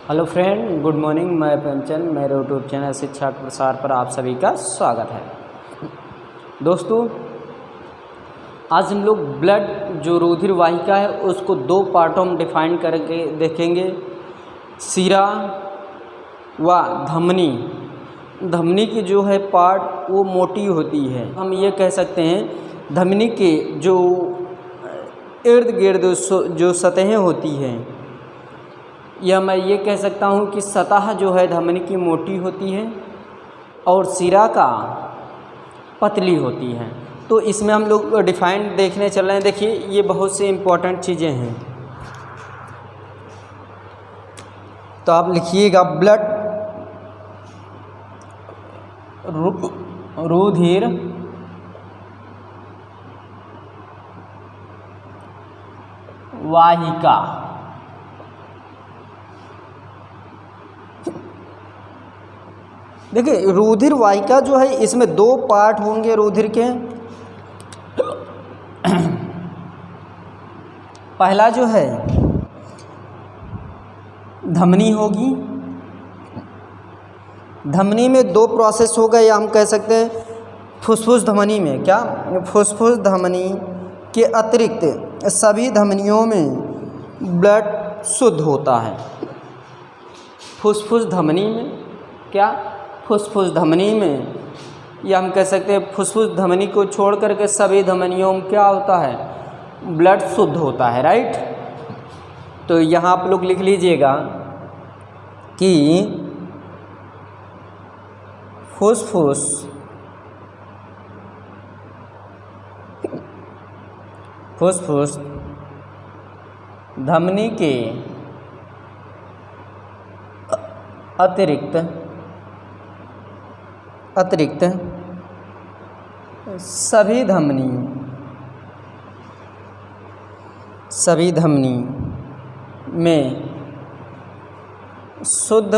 Hello friend, good morning. मैं प्रेमचंद, मेरे YouTube channel शिक्षा के प्रसार पर आप सभी का स्वागत है। दोस्तों, आज हम लोग ब्लड जो रुधिर वाहिका है उसको दो पार्टों में डिफाइन करके देखेंगे। शिरा व धमनी। धमनी की जो है पार्ट वो मोटी होती है। हम ये कह सकते हैं धमनी के जो इर्द गिर्द जो सतहें होती हैं, या मैं ये कह सकता हूँ कि सतह जो है धमनी की मोटी होती है और शिरा का पतली होती है। तो इसमें हम लोग डिफाइन देखने चल रहे हैं। देखिए, ये बहुत सी इम्पोर्टेंट चीज़ें हैं, तो आप लिखिएगा ब्लड रुधिर वाहिका। देखिए, रुधिर वाहिका जो है इसमें दो पार्ट होंगे रुधिर के। पहला जो है धमनी होगी। धमनी में दो प्रोसेस होगा, या हम कह सकते हैं फुसफुस धमनी में। क्या? फुसफुस धमनी के अतिरिक्त सभी धमनियों में ब्लड शुद्ध होता है। फुसफुस धमनी में क्या? फुसफुस धमनी में, या हम कह सकते हैं फुसफुस धमनी को छोड़ करके सभी धमनियों में क्या होता है? ब्लड शुद्ध होता है। राइट। तो यहाँ आप लोग लिख लीजिएगा कि फुसफुस धमनी के अतिरिक्त सभी धमनी में शुद्ध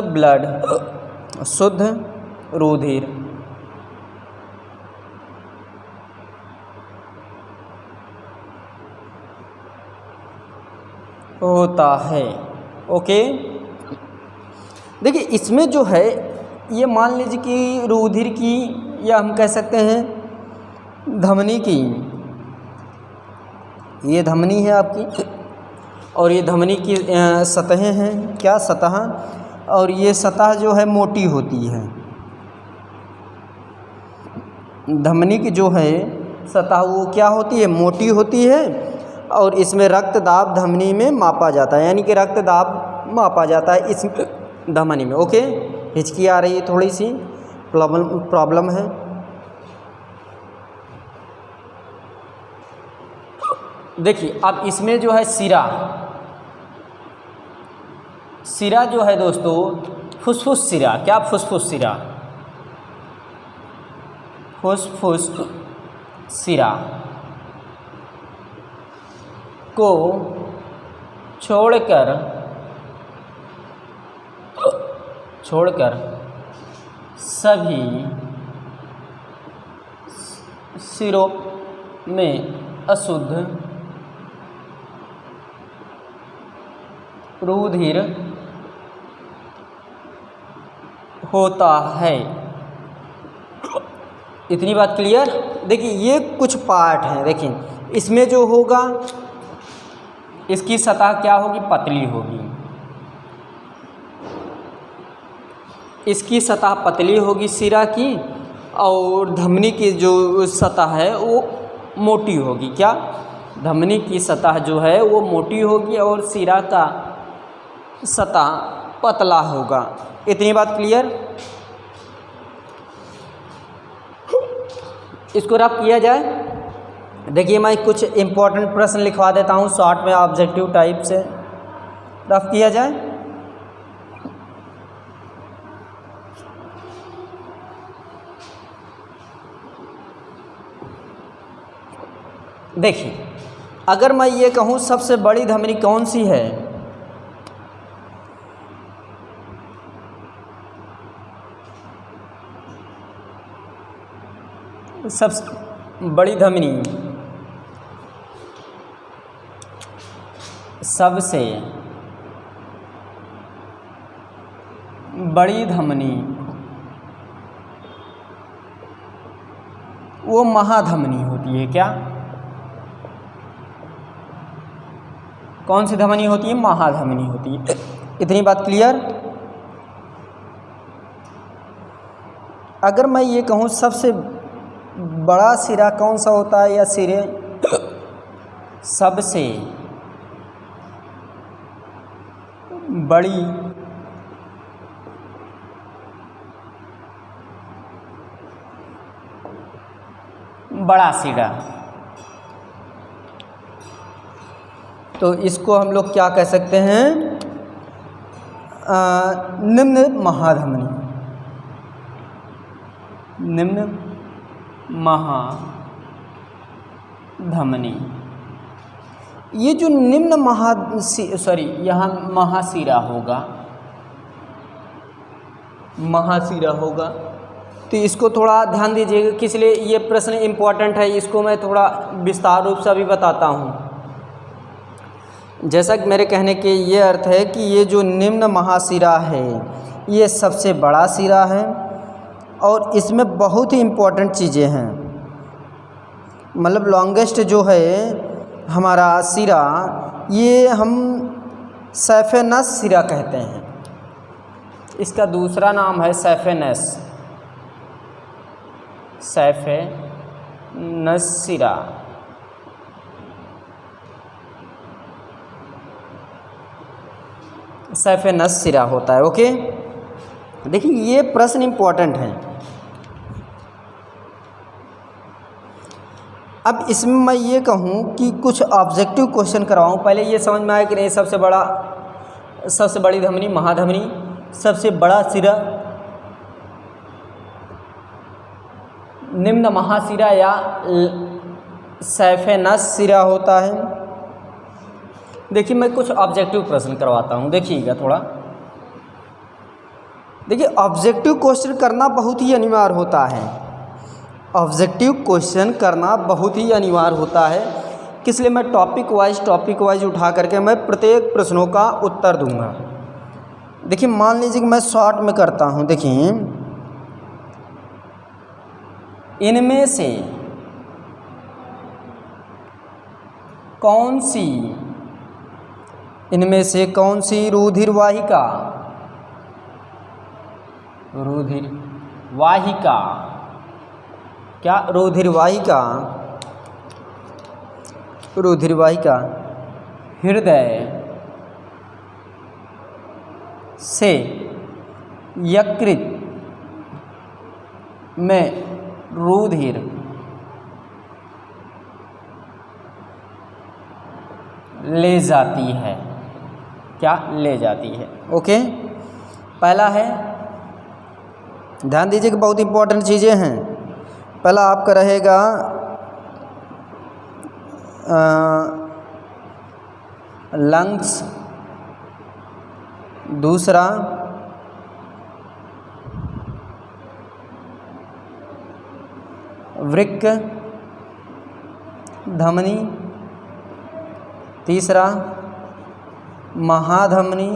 रुधिर होता है। ओके। देखिए, इसमें जो है ये मान लीजिए कि रुधिर की, या हम कह सकते हैं धमनी की, ये धमनी है आपकी और ये धमनी की सतहें हैं। क्या? सतह। और ये सतह जो है मोटी होती है। धमनी की जो है सतह वो क्या होती है? मोटी होती है। और इसमें रक्त दाब धमनी में मापा जाता है, यानी कि रक्त दाब मापा जाता है इस धमनी में। ओके। हिचकी आ रही है, थोड़ी सी प्रॉब्लम है। देखिए, अब इसमें जो है शिरा जो है दोस्तों, फुसफुस शिरा। क्या? फुसफुस शिरा को छोड़कर सभी सिरों में अशुद्ध रुधिर होता है। इतनी बात क्लियर? देखिए, ये कुछ पार्ट हैं। देखिए, इसमें जो होगा इसकी सतह क्या होगी? पतली होगी। इसकी सतह पतली होगी शिरा की, और धमनी की जो सतह है वो मोटी होगी। क्या? धमनी की सतह जो है वो मोटी होगी और शिरा का सतह पतला होगा। इतनी बात क्लियर? इसको रफ किया जाए। देखिए, मैं कुछ इम्पोर्टेंट प्रश्न लिखवा देता हूँ शॉर्ट में, ऑब्जेक्टिव टाइप से। रफ किया जाए। देखिए, अगर मैं ये कहूँ सबसे बड़ी धमनी कौन सी है? सबसे बड़ी धमनी सबसे बड़ी धमनी वो महाधमनी होती है। क्या? कौन सी धमनी होती है? महाधमनी होती है। इतनी बात क्लियर? अगर मैं ये कहूँ सबसे बड़ा सिरा कौन सा होता है, या सिरे सबसे बड़ी बड़ा सिरा, तो इसको हम लोग क्या कह सकते हैं? निम्न महाधमनी। निम्न महाधमनी। ये जो निम्न यहाँ महाशिरा होगा, महाशिरा होगा, तो इसको थोड़ा ध्यान दीजिएगा। किस लिए ये प्रश्न इम्पोर्टेंट है, इसको मैं थोड़ा विस्तार रूप से अभी बताता हूँ। जैसा कि मेरे कहने के ये अर्थ है कि ये जो निम्न महाशिरा है ये सबसे बड़ा सिरा है, और इसमें बहुत ही इम्पोर्टेंट चीज़ें हैं। मतलब लॉन्गेस्ट जो है हमारा सिरा, ये हम सैफेनस सिरा कहते हैं। इसका दूसरा नाम है सैफेनस, सैफेनस सिरा। सैफेनस सिरा होता है। ओके, देखिए ये प्रश्न इम्पोर्टेंट है। अब इसमें मैं ये कहूँ कि कुछ ऑब्जेक्टिव क्वेश्चन करवाऊँ। पहले ये समझ में आया कि नहीं, सबसे बड़ी धमनी महाधमनी, सबसे बड़ा सिरा निम्न महाशिरा या सैफेनस सिरा होता है। देखिए मैं कुछ ऑब्जेक्टिव प्रश्न करवाता हूँ, देखिएगा थोड़ा। देखिए ऑब्जेक्टिव क्वेश्चन करना बहुत ही अनिवार्य होता है। ऑब्जेक्टिव क्वेश्चन करना बहुत ही अनिवार्य होता है, इसलिए मैं टॉपिक वाइज उठा करके मैं प्रत्येक प्रश्नों का उत्तर दूंगा। देखिए मान लीजिए कि मैं शॉर्ट में करता हूँ। देखिए इनमें से कौन सी रुधिरवाहिका क्या रुधिरवाहिका हृदय से यकृत में रुधिर ले जाती है? क्या ले जाती है? ओके, पहला है, ध्यान दीजिए कि बहुत इंपॉर्टेंट चीज़ें हैं। पहला आपका रहेगा लंग्स, दूसरा वृक्क धमनी, तीसरा महाधमनी,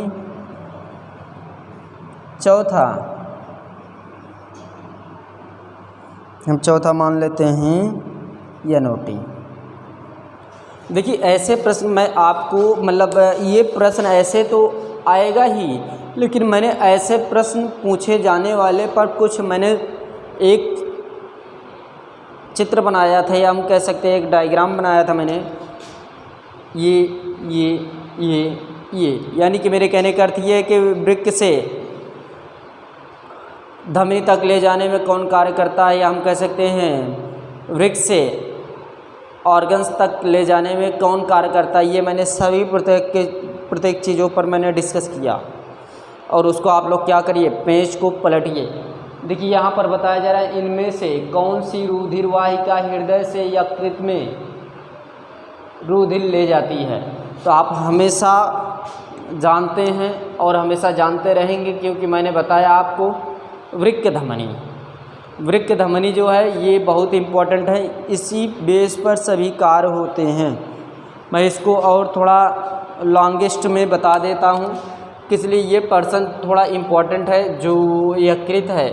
चौथा हम चौथा मान लेते हैं एनओटी। देखिए ऐसे प्रश्न मैं आपको मतलब ये प्रश्न ऐसे तो आएगा ही, लेकिन मैंने ऐसे प्रश्न पूछे जाने वाले पर कुछ मैंने एक चित्र बनाया था, या हम कह सकते हैं एक डायग्राम बनाया था मैंने। ये यानी कि मेरे कहने का अर्थ ये है कि वृक्क से धमनी तक ले जाने में कौन कार्य करता है, या हम कह सकते हैं वृक्क से ऑर्गन्स तक ले जाने में कौन कार्य करता है। ये मैंने सभी प्रत्येक चीज़ों पर मैंने डिस्कस किया, और उसको आप लोग क्या करिए, पेज को पलटिए। देखिए यहाँ पर बताया जा रहा है इनमें से कौन सी रुधिरवाहिका हृदय से यकृत में रुधिर ले जाती है। तो आप हमेशा जानते हैं और हमेशा जानते रहेंगे, क्योंकि मैंने बताया आपको वृक्क धमनी जो है ये बहुत इम्पोर्टेंट है। इसी बेस पर सभी कार्य होते हैं। मैं इसको और थोड़ा लॉन्गेस्ट में बता देता हूँ किस लिए ये पर्सन थोड़ा इम्पोर्टेंट है जो यकृत है।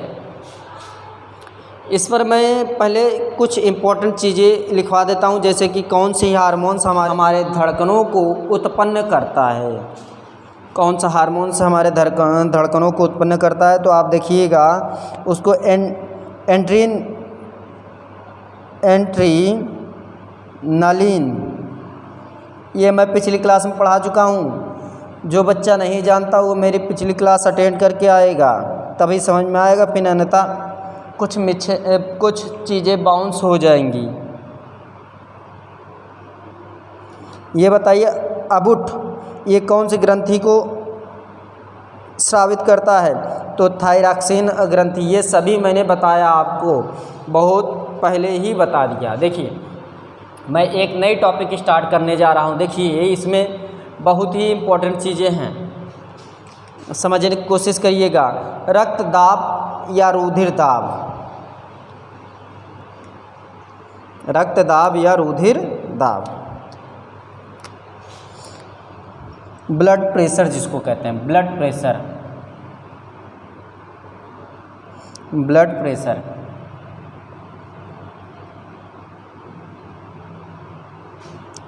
इस पर मैं पहले कुछ इम्पोर्टेंट चीज़ें लिखवा देता हूँ, जैसे कि कौन से हार्मोन्स हमारे धड़कनों को उत्पन्न करता है, कौन सा हार्मोन्स हमारे धड़कनों को उत्पन्न करता है। तो आप देखिएगा उसको एड्रेनालिन, ये मैं पिछली क्लास में पढ़ा चुका हूँ। जो बच्चा नहीं जानता वो मेरी पिछली क्लास अटेंड करके आएगा, तभी समझ में आएगा, फिर अन्यथा कुछ चीज़ें बाउंस हो जाएंगी। ये बताइए अबुट ये कौन सी ग्रंथि को स्रावित करता है? तो थायरॉक्सिन ग्रंथि। ये सभी मैंने बताया आपको, बहुत पहले ही बता दिया। देखिए मैं एक नई टॉपिक स्टार्ट करने जा रहा हूँ। देखिए इसमें बहुत ही इम्पोर्टेंट चीज़ें हैं, समझने की कोशिश करिएगा। रक्त दाब या रुधिर दाब, रक्त दाब या रुधिर दाब। ब्लड प्रेशर जिसको कहते हैं, ब्लड प्रेशर, ब्लड प्रेशर।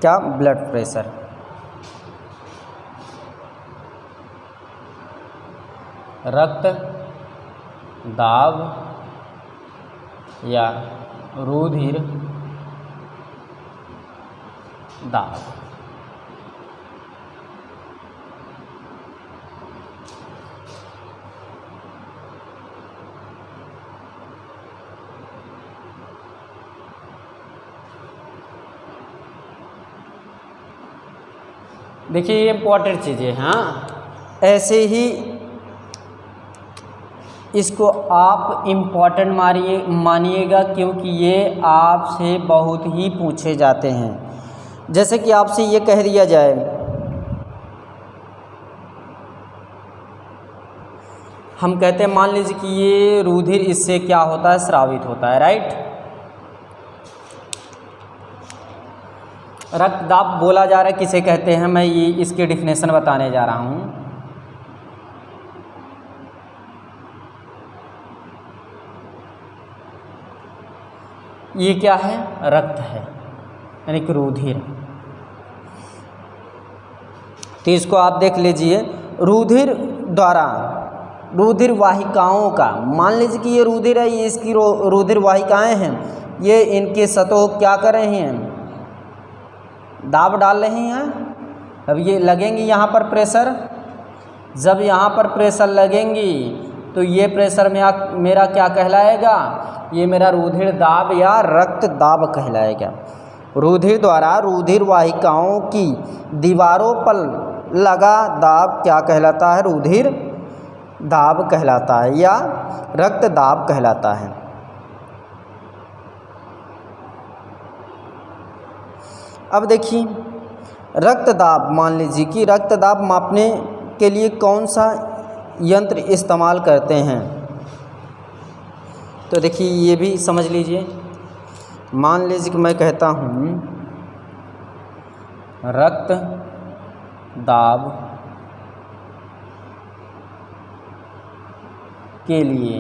क्या? Blood pressure. रक्त दाब या रुधिर दाब। देखिए ये इम्पोर्टेंट चीज़ें, हाँ ऐसे ही इसको आप इम्पोर्टेंट मानिएगा, क्योंकि ये आपसे बहुत ही पूछे जाते हैं। जैसे कि आपसे ये कह दिया जाए हम कहते हैं, मान लीजिए कि ये रुधिर इससे क्या होता है, स्रावित होता है, राइट। रक्त दाब बोला जा रहा है किसे कहते हैं, मैं ये इसकी डिफिनेशन बताने जा रहा हूँ। ये क्या है? रक्त है, यानी कि रुधिर। तो इसको आप देख लीजिए, रुधिर द्वारा रुधिर वाहिकाओं का, मान लीजिए कि ये रुधिर है, ये इसकी रुधिर वाहिकाएं हैं, ये इनके सतह क्या कर रहे हैं, दाब डाल रही हैं। अब ये लगेंगी यहाँ पर प्रेशर, जब यहाँ पर प्रेशर लगेंगी तो ये प्रेशर में मेरा क्या कहलाएगा, ये मेरा रुधिर दाब या रक्त दाब कहलाएगा। रुधिर द्वारा रुधिर वाहिकाओं की दीवारों पर लगा दाब क्या कहलाता है? रुधिर दाब कहलाता है या रक्त दाब कहलाता है। अब देखिए रक्त दाब, मान लीजिए कि रक्त दाब मापने के लिए कौन सा यंत्र इस्तेमाल करते हैं। तो देखिए ये भी समझ लीजिए, मान लीजिए कि मैं कहता हूँ रक्त दाब के लिए,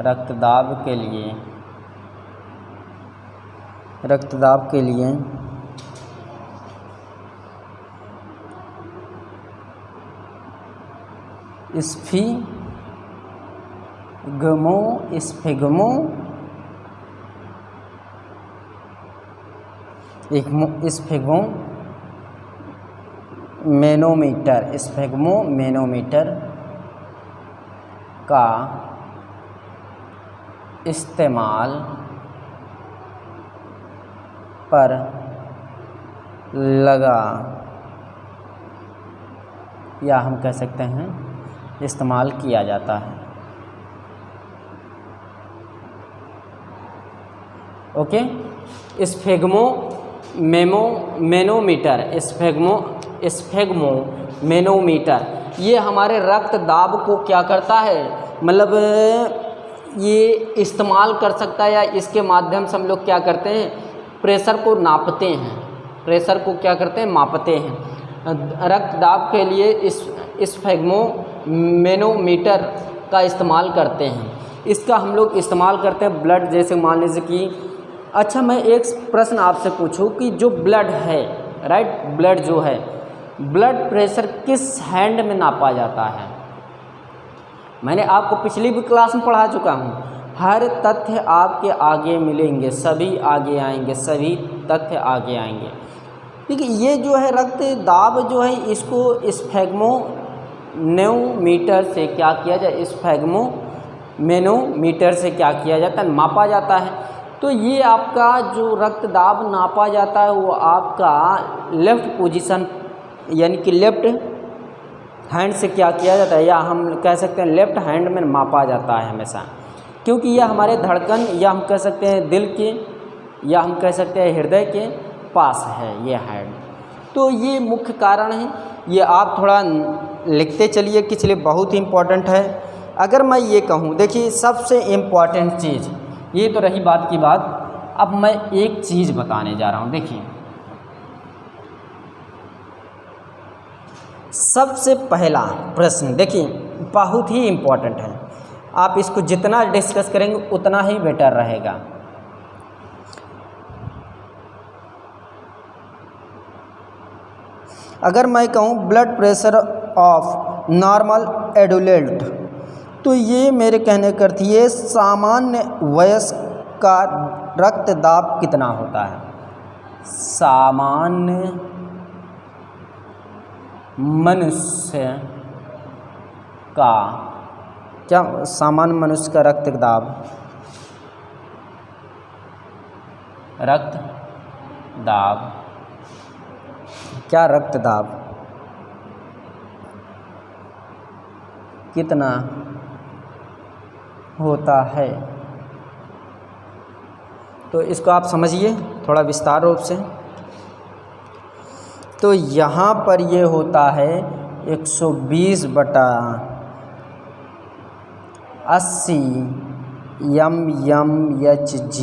रक्तदाब के लिए, रक्तदाब के लिए स्फेग्मोमेनोमीटर का इस्तेमाल पर लगा, या हम कह सकते हैं इस्तेमाल किया जाता है। ओके, स्फेग्मोमेनोमीटर ये हमारे रक्त दाब को क्या करता है, मतलब ये इस्तेमाल कर सकता है, या इसके माध्यम से हम लोग क्या करते हैं, प्रेशर को नापते हैं, प्रेशर को क्या करते हैं, मापते हैं। रक्त दाब के लिए स्फेग्मोमेनोमीटर का इस्तेमाल करते हैं। इसका हम लोग इस्तेमाल करते हैं ब्लड, जैसे मान लीजिए कि अच्छा मैं एक प्रश्न आपसे पूछूं कि जो ब्लड है, राइट, ब्लड जो है, ब्लड प्रेशर किस हैंड में नापा जाता है? मैंने आपको पिछली भी क्लास में पढ़ा चुका हूँ। हर तथ्य आपके आगे मिलेंगे, सभी आगे आएंगे, सभी तथ्य आगे आएंगे। देखिए ये जो है रक्त दाब जो है, इसको स्फेग्मोमेनोमीटर से क्या किया जाए, स्फेग्मोमेनोमीटर से क्या किया जाता है, मापा जाता है। तो ये आपका जो रक्त दाब नापा जाता है वो आपका लेफ़्ट पोजीशन यानी कि लेफ़्ट हैंड से क्या किया जाता है, या हम कह सकते हैं लेफ़्ट हैंड में मापा जाता है हमेशा, क्योंकि यह हमारे धड़कन या हम कह सकते हैं दिल के या हम कह सकते हैं हृदय के पास है ये हैंड। तो ये मुख्य कारण है, ये आप थोड़ा लिखते चलिए, किस लिए बहुत ही इम्पोर्टेंट है। अगर मैं ये कहूँ, देखिए सबसे इम्पॉर्टेंट चीज़, ये तो रही बात की बात, अब मैं एक चीज़ बताने जा रहा हूँ। देखिए सबसे पहला प्रश्न देखिए बहुत ही इम्पोर्टेंट है, आप इसको जितना डिस्कस करेंगे उतना ही बेटर रहेगा। अगर मैं कहूँ blood pressure of normal adult, तो ये मेरे कहने का अर्थ ये सामान्य वयस्क का रक्त दाब कितना होता है। सामान्य मनुष्य का क्या, सामान्य मनुष्य का रक्त दाब, रक्त दाब क्या, रक्त दाब कितना होता है। तो इसको आप समझिए थोड़ा विस्तार रूप से। तो यहाँ पर ये होता है 120/80 mmHg,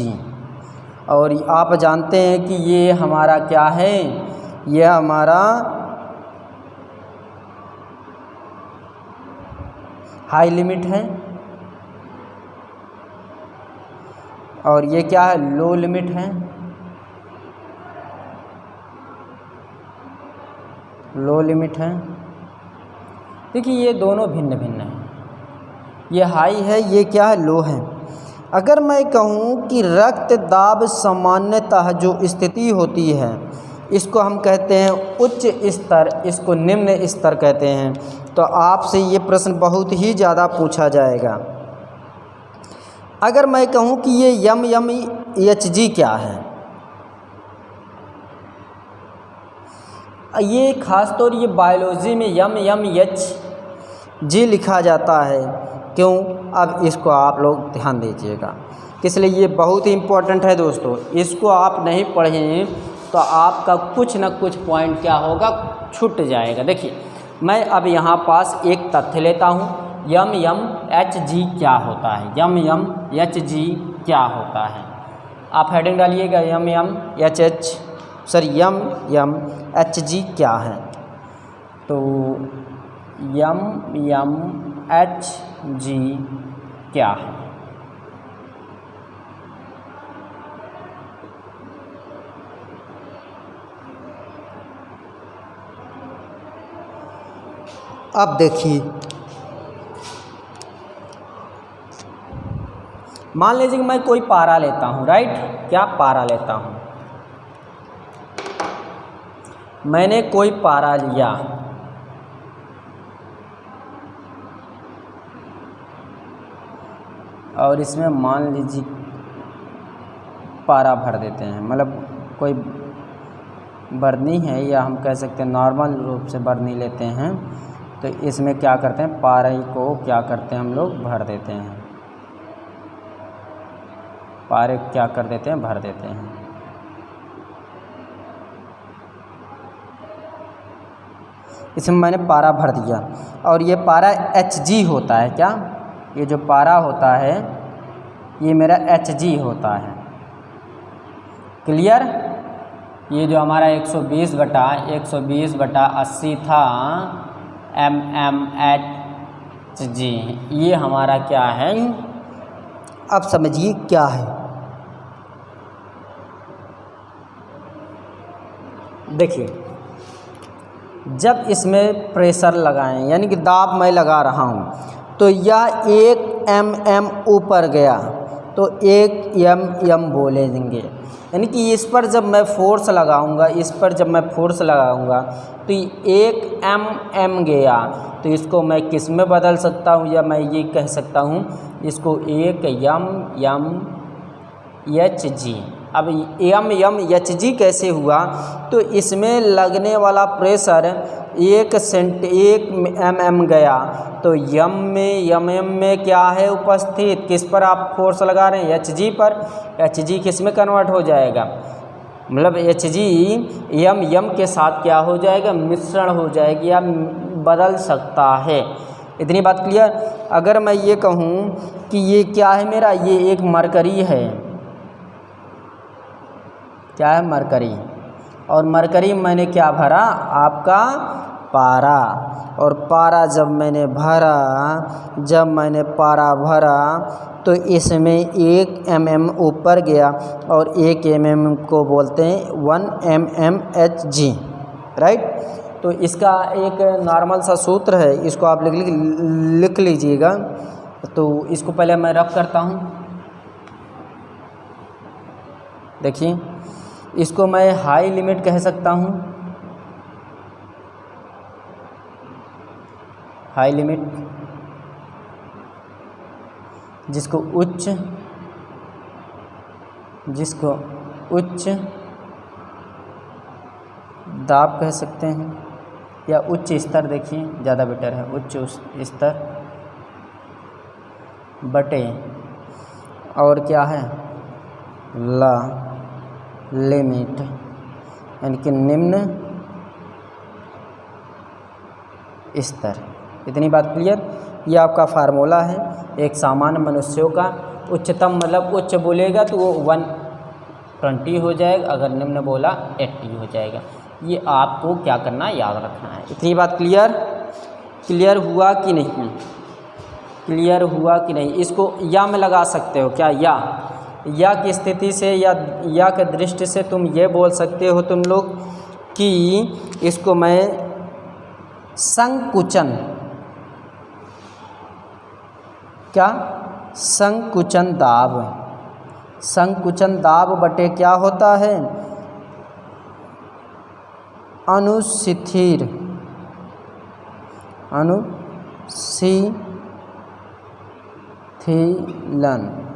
और आप जानते हैं कि ये हमारा क्या है, ये हमारा हाई लिमिट है, और ये क्या है, लो लिमिट है, लो लिमिट है। देखिए ये दोनों भिन्न भिन्न हैं, ये हाई है, ये क्या है, लो है। अगर मैं कहूँ कि रक्त दाब सामान्यतः जो स्थिति होती है इसको हम कहते हैं उच्च स्तर, इसको निम्न स्तर कहते हैं। तो आपसे ये प्रश्न बहुत ही ज़्यादा पूछा जाएगा। अगर मैं कहूँ कि ये mmHg क्या है, ये खासतौर ये बायोलॉजी में mmHg लिखा जाता है। क्यों, अब इसको आप लोग ध्यान दीजिएगा, इसलिए ये बहुत ही इम्पोर्टेंट है दोस्तों। इसको आप नहीं पढ़ें तो आपका कुछ ना कुछ पॉइंट क्या होगा, छूट जाएगा। देखिए मैं अब यहाँ पास एक तथ्य लेता हूँ, mmHg क्या होता है, mmHg क्या होता है। आप हेडिंग डालिएगा mmHg क्या है। तो mmHg क्या है, अब देखिए मान लीजिए कि मैं कोई पारा लेता हूँ, राइट, क्या पारा लेता हूँ, मैंने कोई पारा लिया, और इसमें मान लीजिए पारा भर देते हैं, मतलब कोई बरनी है या हम कह सकते हैं नॉर्मल रूप से बरनी लेते हैं। तो इसमें क्या करते हैं, पारे को क्या करते हैं हम लोग, भर देते हैं, पारे क्या कर देते हैं, भर देते हैं। इसमें मैंने पारा भर दिया, और ये पारा Hg होता है क्या, ये जो पारा होता है ये मेरा Hg होता है। क्लियर, ये जो हमारा 120/80 था mmHg, ये हमारा क्या है, अब समझिए क्या है। देखिए, जब इसमें प्रेशर लगाएं यानी कि दाब मैं लगा रहा हूँ तो यह 1 mm ऊपर गया तो 1 mm बोलेंगे, यानी कि इस पर जब मैं फोर्स लगाऊंगा, इस पर जब मैं फोर्स लगाऊंगा तो 1 mm गया, तो इसको मैं किस में बदल सकता हूँ, या मैं ये कह सकता हूँ इसको 1 mmHg। अब mmHg कैसे हुआ, तो इसमें लगने वाला प्रेशर 1 mm गया, तो mm में क्या है उपस्थित, किस पर आप फोर्स लगा रहे हैं, Hg पर। Hg किस में कन्वर्ट हो जाएगा, मतलब Hg mm के साथ क्या हो जाएगा, मिश्रण हो जाएगी या बदल सकता है। इतनी बात क्लियर। अगर मैं ये कहूँ कि ये क्या है मेरा, ये एक मरकरी है, क्या है मरकरी, और मरकरी मैंने क्या भरा, आपका पारा, और पारा जब मैंने पारा भरा तो इसमें 1 mm ऊपर गया, और 1 mm को बोलते हैं 1 mmHg, राइट। तो इसका एक नॉर्मल सा सूत्र है, इसको आप लिख लीजिएगा। तो इसको पहले मैं रफ करता हूँ। देखिए, इसको मैं हाई लिमिट कह सकता हूँ, हाई लिमिट, जिसको उच्च दाब कह सकते हैं, या उच्च स्तर, देखिए ज़्यादा बेटर है, उच्च स्तर बटे, और क्या है ला लिमिट, यानी कि निम्न स्तर। इतनी बात क्लियर। ये आपका फार्मूला है एक सामान्य मनुष्यों का। उच्चतम मतलब उच्च बोलेगा तो वो 120 हो जाएगा, अगर निम्न बोला 80 हो जाएगा। ये आपको क्या करना है, याद रखना है। इतनी बात क्लियर हुआ कि नहीं, क्लियर हुआ कि नहीं। इसको या में लगा सकते हो क्या, या की स्थिति से या के दृष्टि से तुम ये बोल सकते हो तुम लोग कि इसको मैं संकुचन, क्या संकुचन दाब बटे क्या होता है,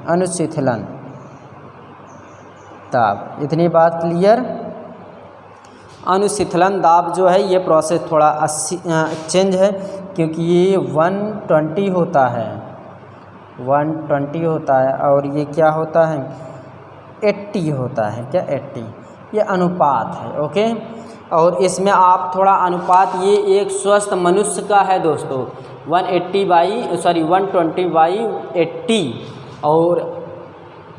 अनुशिथिलन दाब। इतनी बात क्लियर। अनुशिथिलन दाब जो है ये प्रोसेस थोड़ा चेंज है, क्योंकि ये 120 होता है, 120 होता है, और ये क्या होता है 80 होता है, क्या 80, ये अनुपात है। ओके, और इसमें आप थोड़ा अनुपात, ये एक स्वस्थ मनुष्य का है दोस्तों, 120/80, और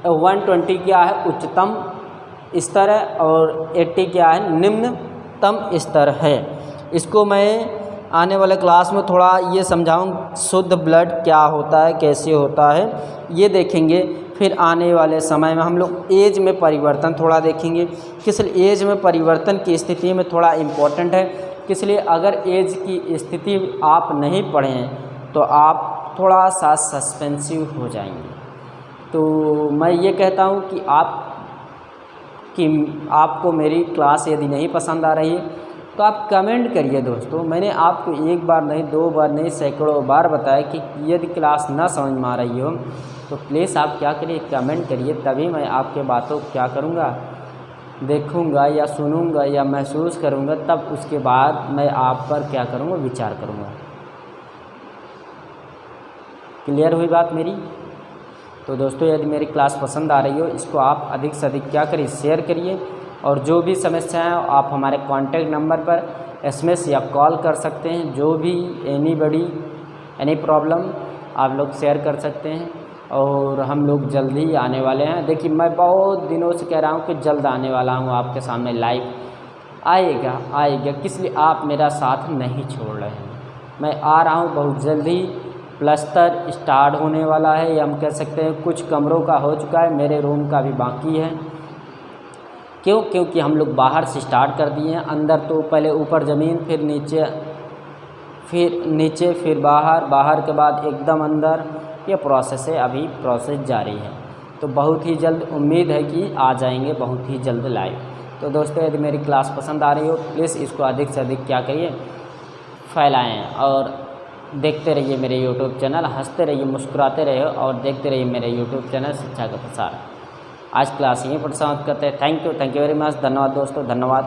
120 क्या है उच्चतम स्तर है, और 80 क्या है निम्नतम स्तर है। इसको मैं आने वाले क्लास में थोड़ा ये समझाऊँ, शुद्ध ब्लड क्या होता है, कैसे होता है, ये देखेंगे। फिर आने वाले समय में हम लोग एज में परिवर्तन थोड़ा देखेंगे, किस लिए एज में परिवर्तन की स्थिति में थोड़ा इम्पोर्टेंट है, किस लिए अगर एज की स्थिति आप नहीं पढ़ें तो आप थोड़ा सा सस्पेंसिव हो जाएंगे। तो मैं ये कहता हूँ कि आपको मेरी क्लास यदि नहीं पसंद आ रही है तो आप कमेंट करिए दोस्तों। मैंने आपको एक बार नहीं, 2 बार नहीं, सैकड़ों बार बताया कि यदि क्लास ना समझ में आ रही हो तो प्लीज़ आप क्या करिए, कमेंट करिए, तभी मैं आपके बातों को क्या करूँगा, देखूँगा या सुनूँगा या महसूस करूँगा, तब उसके बाद मैं आप पर क्या करूँगा, विचार करूँगा। क्लियर हुई बात मेरी? तो दोस्तों, यदि मेरी क्लास पसंद आ रही हो, इसको आप अधिक से अधिक क्या करिए, शेयर करिए, और जो भी समस्याएं आप हमारे कॉन्टैक्ट नंबर पर SMS या कॉल कर सकते हैं। जो भी एनी प्रॉब्लम आप लोग शेयर कर सकते हैं। और हम लोग जल्द ही आने वाले हैं। देखिए मैं बहुत दिनों से कह रहा हूँ कि जल्द आने वाला हूँ आपके सामने लाइव। आएगा किस लिए आप मेरा साथ नहीं छोड़ रहे हैं। मैं आ रहा हूँ बहुत जल्दी। प्लस्तर स्टार्ट होने वाला है, या हम कह सकते हैं कुछ कमरों का हो चुका है, मेरे रूम का भी बाकी है। क्योंकि हम लोग बाहर से स्टार्ट कर दिए हैं। अंदर तो पहले ऊपर ज़मीन, फिर नीचे, फिर बाहर के बाद एकदम अंदर। ये प्रोसेस है, अभी प्रोसेस जारी है। तो बहुत ही जल्द उम्मीद है कि आ जाएंगे बहुत ही जल्द लाइव। तो दोस्तों यदि मेरी क्लास पसंद आ रही हो प्लीज़ इसको अधिक से अधिक क्या करिए, फैलाएँ और देखते रहिए मेरे यूट्यूब चैनल, हंसते रहिए, मुस्कुराते रहिए और देखते रहिए मेरे यूट्यूब चैनल शिक्षा का प्रसार। आज क्लास यहीं पर समाप्त करते हैं। Thank you very much. धन्यवाद दोस्तों, धन्यवाद।